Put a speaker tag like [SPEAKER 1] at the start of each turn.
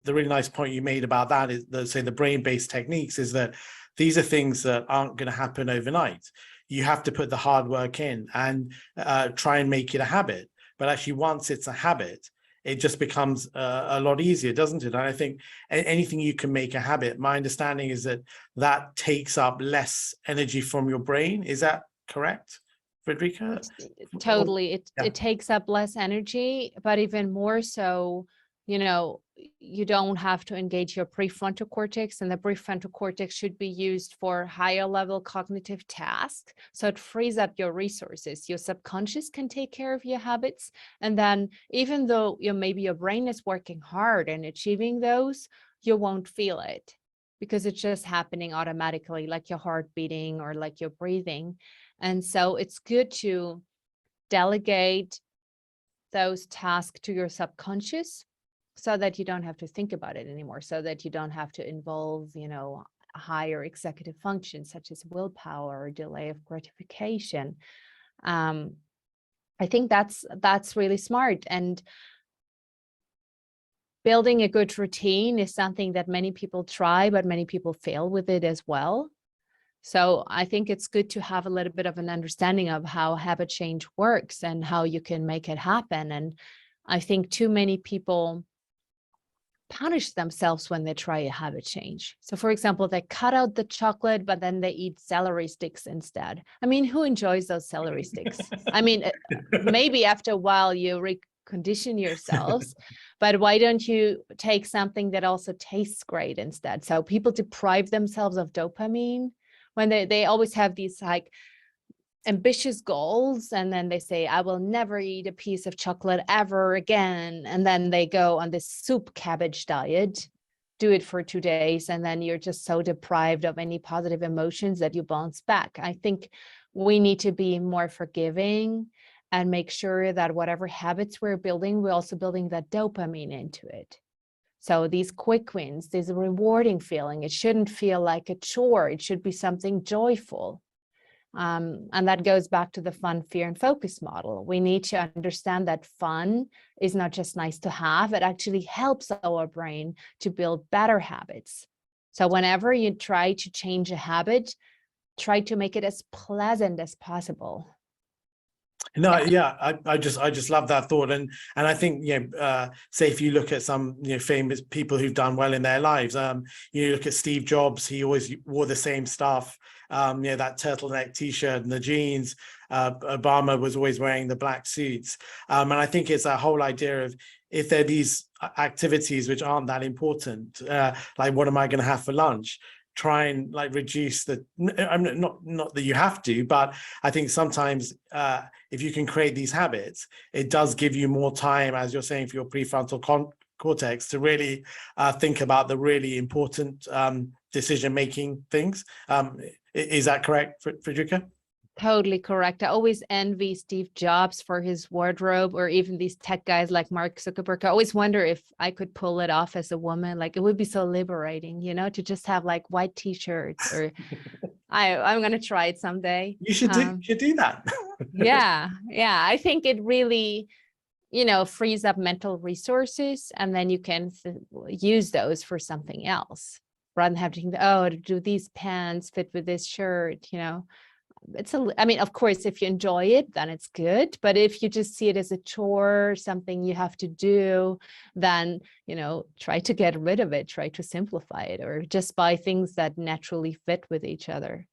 [SPEAKER 1] the really nice point you made about that is the, say, the brain-based techniques is that these are things that aren't going to happen overnight. You have to put the hard work in and try and make it a habit. But actually, once it's a habit, it just becomes a lot easier, doesn't it? And I think anything you can make a habit, my understanding is that that takes up less energy from your brain. Is that correct, Frederica?
[SPEAKER 2] Totally.
[SPEAKER 1] Yeah.
[SPEAKER 2] It takes up less energy, but even more so, you know, you don't have to engage your prefrontal cortex, and the prefrontal cortex should be used for higher level cognitive tasks. So it frees up your resources. Your subconscious can take care of your habits. And then even though maybe your brain is working hard and achieving those, you won't feel it because it's just happening automatically, like your heart beating or like your breathing. And so it's good to delegate those tasks to your subconscious so that you don't have to think about it anymore, so that you don't have to involve, higher executive functions such as willpower or delay of gratification. I think that's really smart. And building a good routine is something that many people try, but many people fail with it as well. So I think it's good to have a little bit of an understanding of how habit change works and how you can make it happen. And I think too many people punish themselves when they try a habit change. So for example, they cut out the chocolate, but then they eat celery sticks instead. I mean, who enjoys those celery sticks? I mean, maybe after a while you recondition yourselves, but why don't you take something that also tastes great instead? So people deprive themselves of dopamine when they always have these like ambitious goals, and then they say, I will never eat a piece of chocolate ever again, and then they go on this soup cabbage diet, do it for 2 days, and then you're just so deprived of any positive emotions that you bounce back. I think we need to be more forgiving and make sure that whatever habits we're building, we're also building that dopamine into it. So these quick wins, this rewarding feeling, it shouldn't feel like a chore, it should be something joyful. And that goes back to the fun, fear, and focus model. We need to understand that fun is not just nice to have, it actually helps our brain to build better habits. So whenever you try to change a habit, try to make it as pleasant as possible.
[SPEAKER 1] No, yeah, I just love that thought, and I think say if you look at some famous people who've done well in their lives, you look at Steve Jobs, he always wore the same stuff, that turtleneck T-shirt and the jeans. Obama was always wearing the black suits, and I think it's a whole idea of if there are these activities which aren't that important, like what am I going to have for lunch? Try and like reduce the, I'm not that you have to, but I think sometimes if you can create these habits, it does give you more time, as you're saying, for your prefrontal cortex to really think about the really important decision-making things. Is that correct, Frederica?
[SPEAKER 2] Totally correct. I always envy Steve Jobs for his wardrobe, or even these tech guys like Mark Zuckerberg. I always wonder if I could pull it off as a woman. Like it would be so liberating, to just have like white t-shirts, or I'm going to try it someday.
[SPEAKER 1] You should do that.
[SPEAKER 2] Yeah. I think it really, frees up mental resources, and then you can use those for something else rather than having to, do these pants fit with this shirt, I mean, of course, if you enjoy it, then it's good. But if you just see it as a chore, something you have to do, then, try to get rid of it, try to simplify it, or just buy things that naturally fit with each other.